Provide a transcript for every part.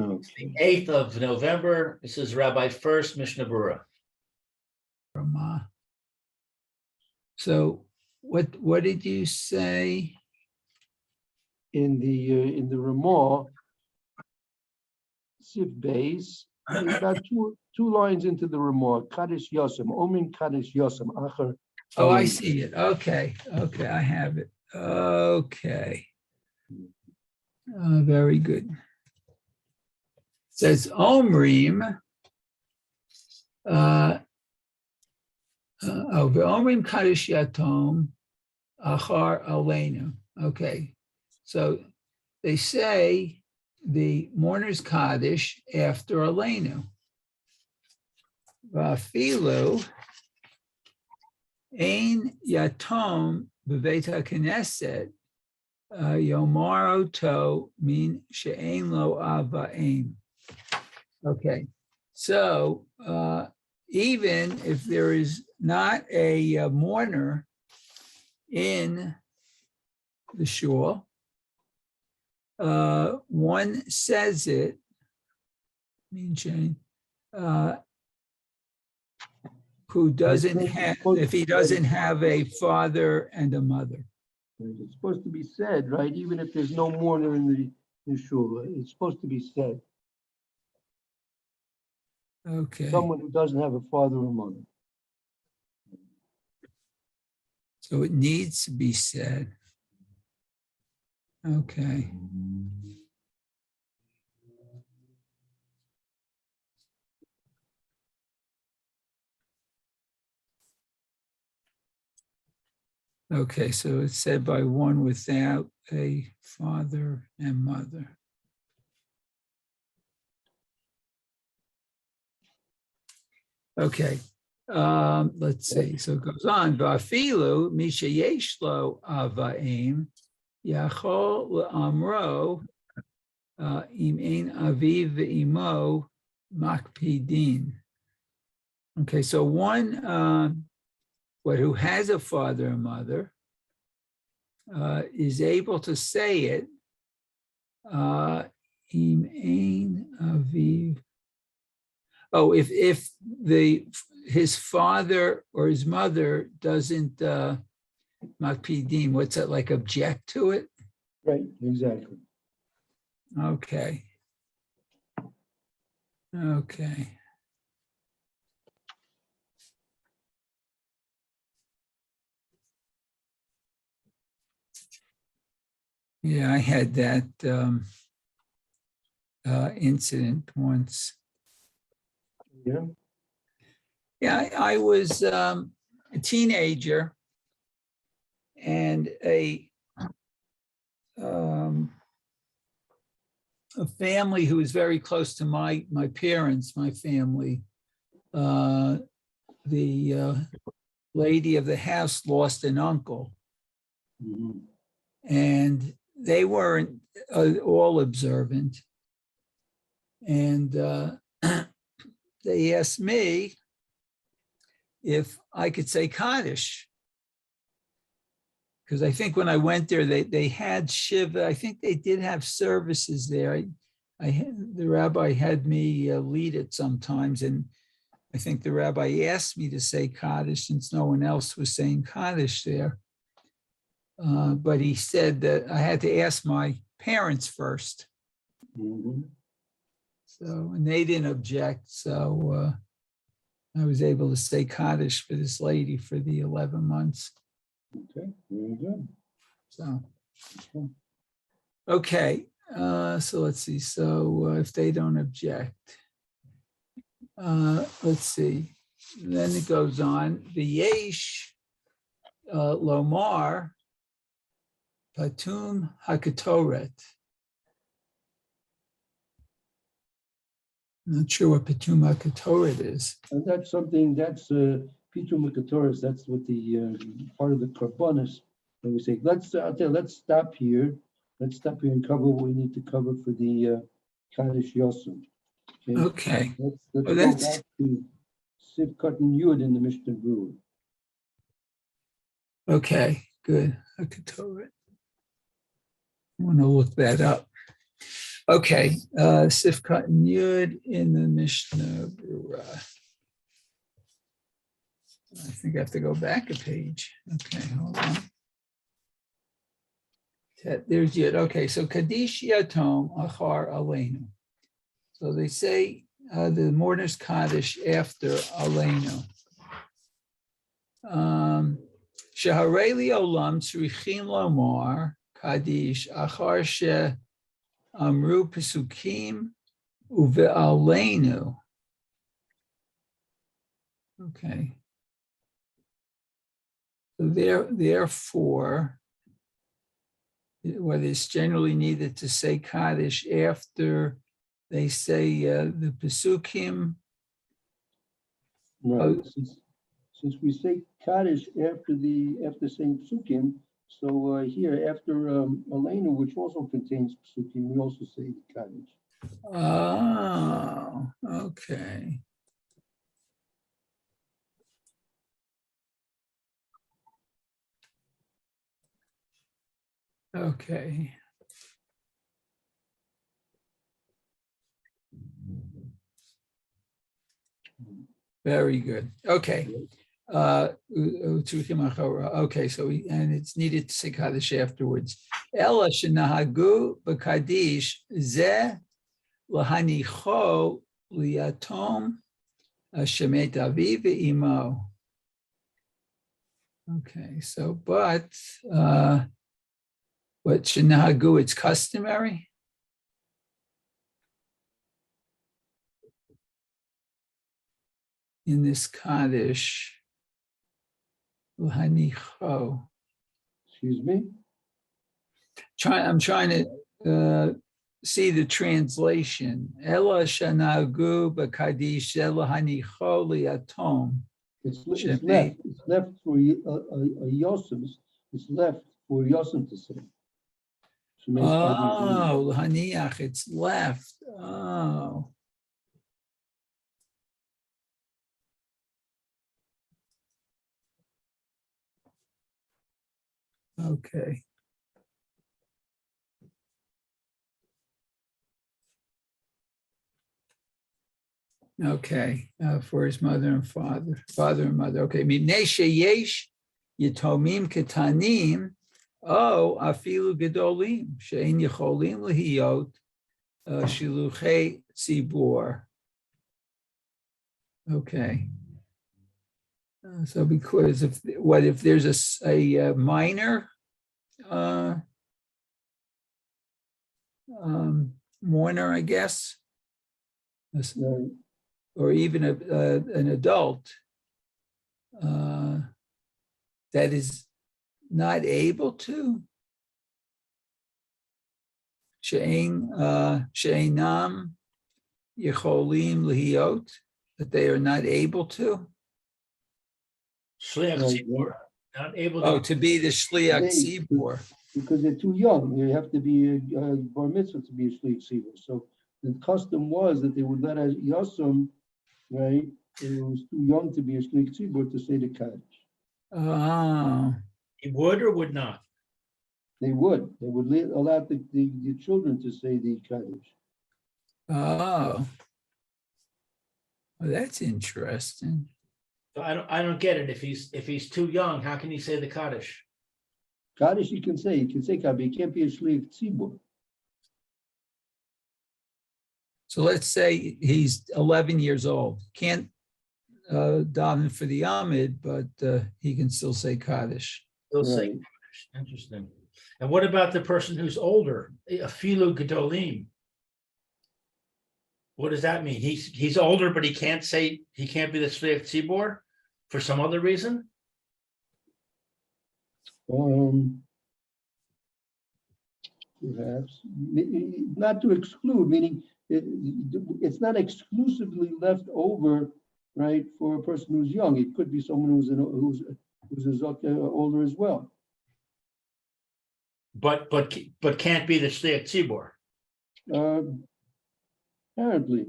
Okay. 8th of November. This is Rabbi Furst, Mishna Berura. So what did you say? In the Ramah, Sif Beis, about two lines into the Ramah, Kaddish Yosem, Omin Kaddish Yosem, Acher. Oh, I see it. Okay, I have it. Okay. Very good. It says Omrim. Omrim Kaddish Yatom Achar Aleinu. Okay, so they say the mourner's Kaddish after Aleinu. Vafilu Ein Yatom B'Beit HaKnesset Yomar Oto Min She'ein Lo Ava Ein. Okay, so even if there is not a mourner in the shul, one says it, who doesn't have, if he doesn't have a father and a mother. It's supposed to be said, right? Even if there's no mourner in the shul, it's supposed to be said. Okay. Someone who doesn't have a father or mother. So it needs to be said. Okay. Okay, so it's said by one without a father and mother. Okay, let's see. So it goes on. Vafilu misha yeshlo avaim yachol le'amro im ein aviv ve'imo makpidin. Okay, so one who has a father and mother is able to say it. Im ein aviv. Oh, if his father or his mother doesn't makpidim, what's that, like object to it? Right, exactly. Okay. Yeah, I had that incident once. Yeah. Yeah, I was a teenager, and a family who was very close to my parents, my family. The lady of the house lost an uncle, Mm-hmm. and they weren't all observant, and they asked me if I could say Kaddish, because I think when I went there, they had Shiva. I think they did have services there. The rabbi had me lead it sometimes, and I think the rabbi asked me to say Kaddish since no one else was saying Kaddish there. But he said that I had to ask my parents first. Mm-hmm. So, and they didn't object. So I was able to say Kaddish for this lady for the 11 months. Okay, very good. So, okay. So let's see. So if they don't object, let's see. Then it goes on. The Yesh Lomar Patum Hakatoret. I'm not sure what Patum Hakatoret is. And that's something that's Pitu Makatoris. That's what the part of the Karbonis. And we say, let's stop here. Let's stop here and cover what we need to cover for the Kaddish Yosem. Okay. Let's go back to Sivkot and Yud in the Mishna Berura. Okay, good. Hakatoret. I want to look that up. Okay, Sifkat Yud in the Mishnah Berura. I think I have to go back a page. Okay, hold on. There's Yud. Okay, so Kaddish Yatom Achar Aleinu. So they say the mourner's Kaddish after Aleinu. Shahareli Olam Tzrichin Lomar Kaddish Achar She Amru Pesukim Uve Aleinu. Okay. So therefore, whether it's generally needed to say Kaddish after they say the Pesukim. Right. Since we say Kaddish after saying Psukim, so here after Aleinu, which also contains Psukim, we also say Kaddish. Oh, okay. Okay. Very good. Okay. Okay, so and it's needed to say Kaddish afterwards. Ela shenahagu b'Kaddish ze lahanicho liatom shemet aviv ve'imo. Okay, so but shenahagu, it's customary. In this Kaddish, Lahanicho. Excuse me? I'm trying to see the translation. Ela shanagu b'Kaddish lahanicho liatom. It's left. It's left for a Yosem. It's left for Yosem to say. Oh, lahaniach, it's left. Oh. Okay. Okay, for his mother and father and mother. Okay, Mipnei sheyesh yitomim ketanim, oh, afilu gedolim she'en yicholim lehiyot shiluchei tzibur. Okay. So because if there's a minor mourner, I guess, Right. or even an adult that is not able to, she'einam yecholim lehiyot, that they are not able to. Shliach tzibur, not able to be the shliach tzibur. Because they're too young. You have to be a bar mitzvah to be a shliach tzibur. So the custom was that they would let a Yosem, right, who was too young to be a shliach tzibur, to say the Kaddish. Oh. He would or would not? They would allow the children to say the Kaddish. Oh. Well, that's interesting. So I don't get it. If he's too young, how can he say the Kaddish? Kaddish he can say Kaddish. He can't be a shliach tzibur. So let's say he's 11 years old. Can't daven for the Amid, but he can still say Kaddish. He'll say Kaddish. Interesting. And what about the person who's older? Afilu gedolim. What does that mean? He's older, but he can't be the shliach tzibur for some other reason? Perhaps not to exclude, meaning it's not exclusively left over, right, for a person who's young. It could be someone who's older as well. But can't be the shliach tzibur. Apparently,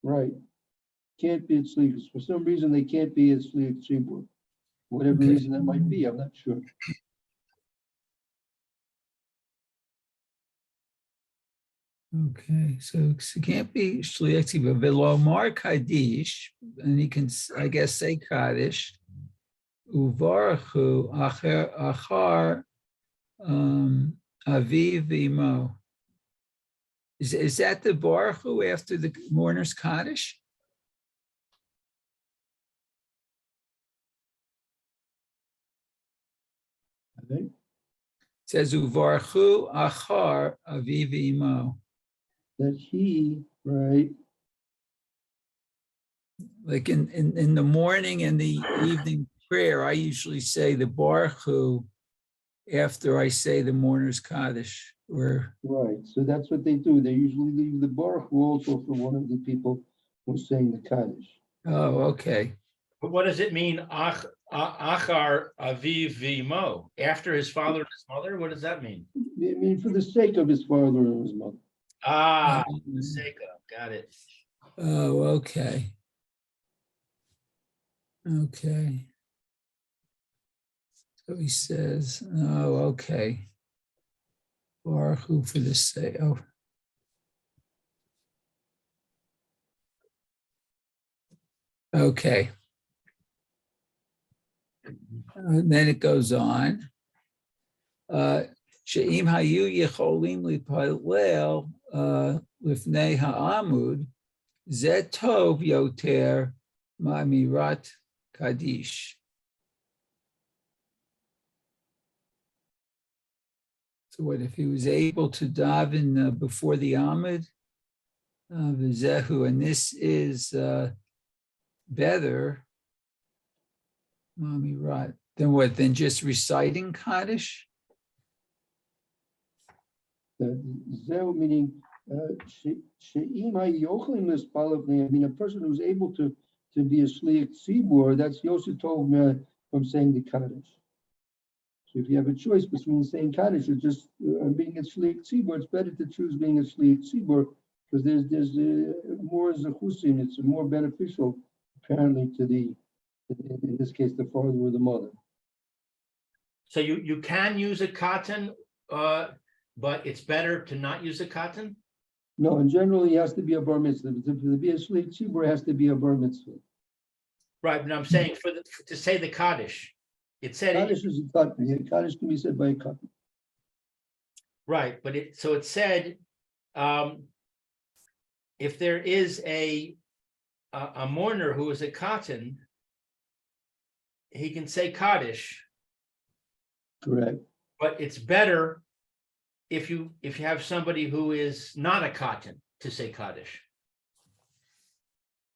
right? Can't be a shliach. For some reason, they can't be a shliach tzibur. Whatever reason that might be, I'm not sure. Okay, so it can't be Shliach Tzibor, Velomar Kaddish, and he can, I guess, say Kaddish. Uvarchu achar aviv v'imo. Is that the Baruchu after the mourner's Kaddish? I think It says Uvarchu achar aviv v'imo. that he, right, Like in the morning and the evening prayer, I usually say the Baruchu after I say the mourner's Kaddish, or right. So that's what they do. They usually leave the Baruch Hu also for one of the people who's saying the Kaddish. oh, okay. But what does it mean? Achar aviv v'imo, after his father and his mother? What does that mean? I mean, for the sake of his father and his mother. Ah, Seika, got it. Oh, okay. Okay. So he says, oh, okay. Baruch Hu for the sake. Oh. Okay. Then it goes on. She'im hayu yecholim lipalel lifnei ha'amud zeh tov yoter ma'amirat kaddish. So what if he was able to daven before the Amud? V'zehu, and this is better, ma'amirat, than what? Than just reciting Kaddish? Zeh meaning she'im hayochlim lispal lifnei. I mean, a person who's able to be a shliach tzibur, that's Yosef told me from saying the Kaddish. So if you have a choice between saying Kaddish or just being a shliach tzibur, it's better to choose being a shliach tzibur because there's more zechusim. It's more beneficial apparently to the, in this case, the father or the mother. So you can use a cotton, but it's better to not use a cotton? No, in general, he has to be a bar mitzvah. To be a shliach tzibur, has to be a bar mitzvah. Right, but I'm saying to say the Kaddish, it said Kaddish is a cotton. Yeah, Kaddish can be said by a cotton. right, but it said if there is a mourner who is a cotton, he can say Kaddish, Correct. but it's better if you have somebody who is not a cotton to say Kaddish.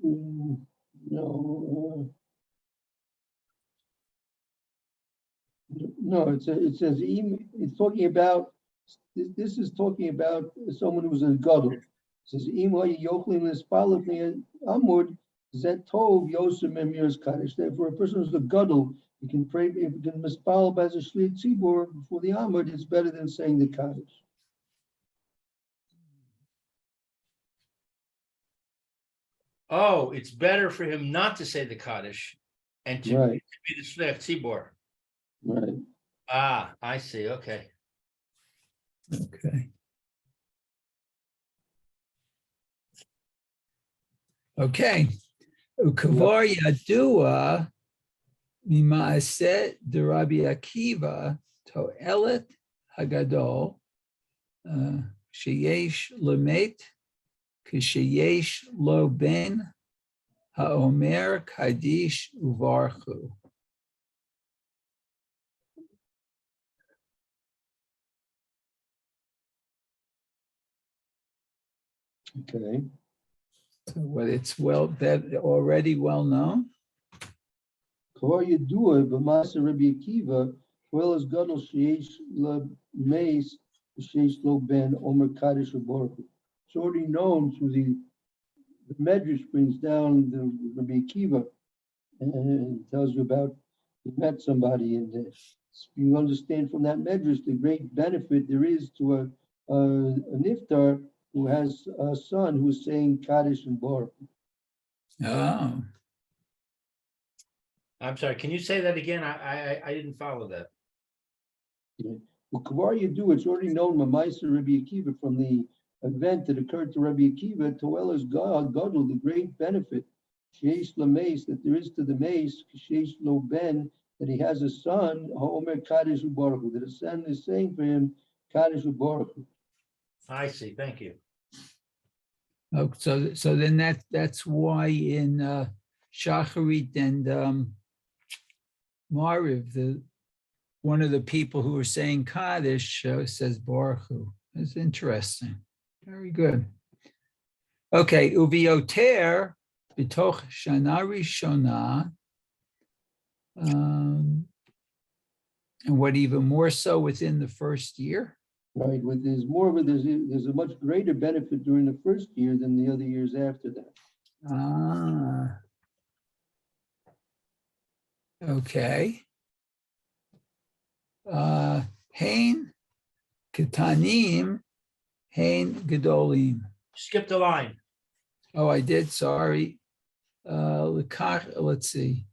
No. No, it says it's talking about this is talking about someone who's a gadol. It says yochlim l'spalif amud zet tov yosem emiras kaddish. Therefore, a person who's a gadol, he can pray if he can mispal as a shliach tzibur before the amud. It's better than saying the kaddish. Oh, it's better for him not to say the Kaddish and to Right. be the shliach tzibur. Right. Ah, I see. Okay. Okay. Okay. Ukavar yadua mima'aseh de Rabbi Akiva to'elet hagadol sheyesh lemet kisheyesh lo ben ha'omer kaddish uvarchu. Okay. So what it's that already well known. Kvar yedua b'masa Rabbi Akiva well as gadol sheyesh lemeis sheyesh lo ben omer kaddish u'baruch. It's already known through the Medrash brings down the Rabbi Akiva and tells you about he met somebody and you understand from that Medrash the great benefit there is to a niftar who has a son who's saying Kaddish and Baruch. Oh, I'm sorry. Can you say that again? I didn't follow that. Well, Kvar you do, it's already known Mamaisa Rabbi Akiva from the event that occurred to Rabbi Akiva, Toelas Gadol, the great benefit, Sheish Lameis, that there is to the mace, Sheish Lo Ben, that he has a son, Homer Kadesh Baruch Hu, that the son is saying for him, Kadesh Baruch Hu. I see, thank you. Oh, so then that's why in Shacharit and Mariv, one of the people who were saying Kaddish says Baruch Hu. It's interesting. Very good. Okay, Uvioter b'toch shana rishona, and what even more so within the first year. Right, but there's more, but there's a much greater benefit during the first year than the other years after that. Ah. Okay. Hein ketanim, hein gedolim. Skip the line. Oh, I did, sorry. Let's see.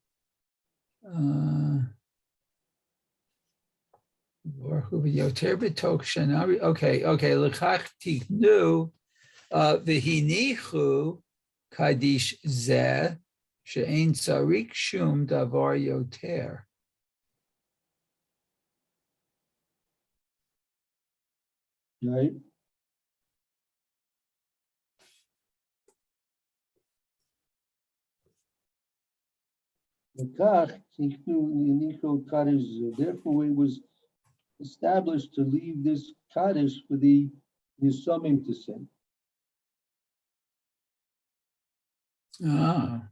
Okay. Lekach tiknu v'hinichu kadish zeh she'ein tzarik shum davar yoter. Right? Therefore, it was established to leave this Kaddish for the Yisomim to send. Ah.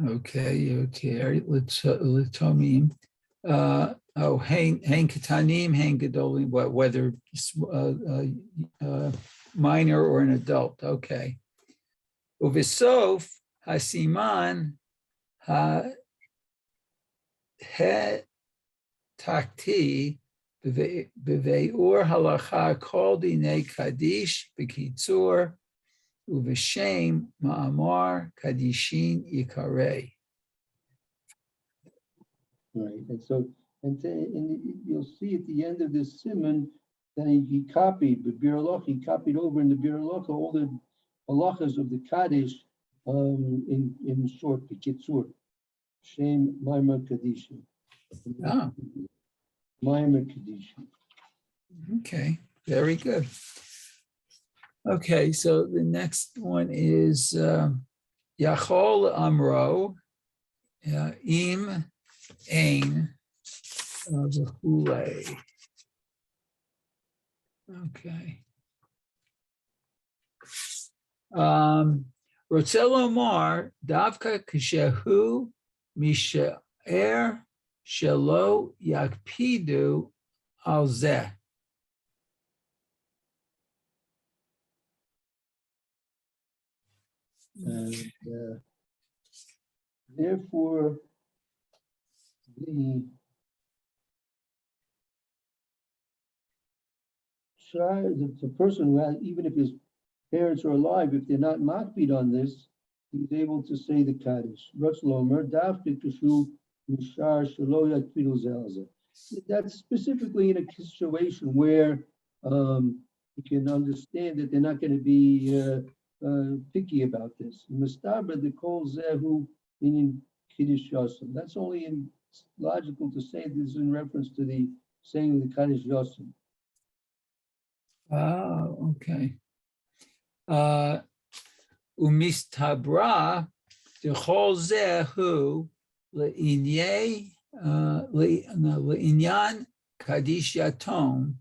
Okay, yoter. Let's tell me. Hein ketanim, hein gedolim. Whether minor or an adult. Okay. Uvisof hasiman ha he takti b'veur halacha kol dinei kadish b'kitzur uv'shem ma'amar kadishin yikarei. Right, and so, and you'll see at the end of this simon that he copied, but he copied over in the Berura all the halachas of the Kaddish in short, b'kitzur, Shem Maimar Kadishin. Ah. Maimar Kadishin. Okay, very good. Okay, so the next one is Yachol Amro Im Ein V'chulei. Okay. Rotzel Omar Davka Kashehu Mishaer Shelo Yakpidu Al Zeh. And therefore, the child, the person who has, even if his parents are alive, if they're not makpid on this, he's able to say the Kaddish. That's specifically in a situation where you can understand that they're not going to be picky about this. Mustaber the kol zehu meaning Kiddush Yosem. That's only logical to say this is in reference to the saying of the Kaddish Yosem. Oh, okay. Umistabra the kol zehu le'inyan Kaddish Yatom.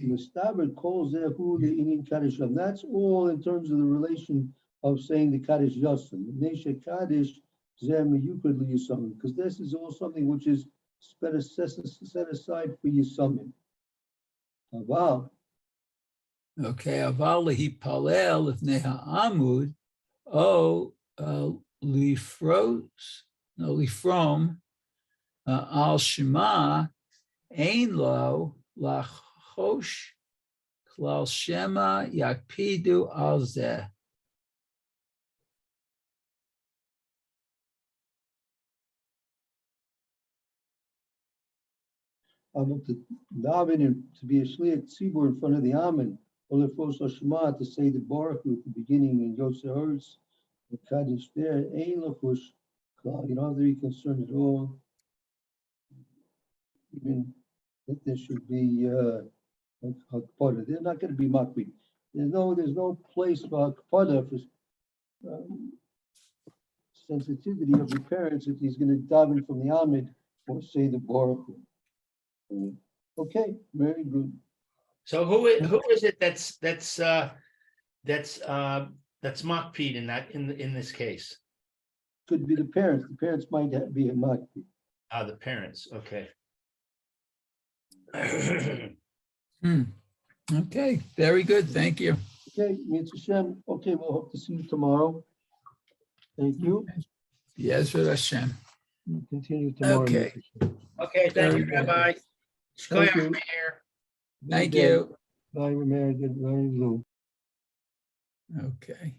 Mustaber calls zehu the Indian Kaddish Yosem. That's all in terms of the relation of saying the Kaddish Yosem. Nesha Kaddish zeh miyukad liyisomim, because this is all something which is set aside for Yisomim. Aval. Okay, aval lehipalel lifnei ha'amud o lifrom al shema ein lo lachosh klal shema yakpidu al zeh. to daven and to be a shliach tzibur in front of the amen, or the first Shema to say the Baruch Hu at the beginning in Yosef Hurst, the Kaddish there, Ein Lachush, you don't have to be concerned at all. Even that there should be hakpada. They're not going to be makbid. There's no place for hakpada for sensitivity of the parents if he's going to daven from the Amid or say the Baruch Hu. Okay, very good. So who is it that's makpid in that in this case? Could be the parents. The parents might be a makbid. The parents. Okay. Okay, very good. Thank you. Okay, Mitzvah Shem. Okay, we'll hope to see you tomorrow. Thank you. Yes, for Hashem. We'll continue tomorrow. Okay. Mitzvah Shem. Okay, thank you, Very good. Rabbi. Thank you. Thank Good day. you. Bye, Rosemary. Good night, Lou. Okay.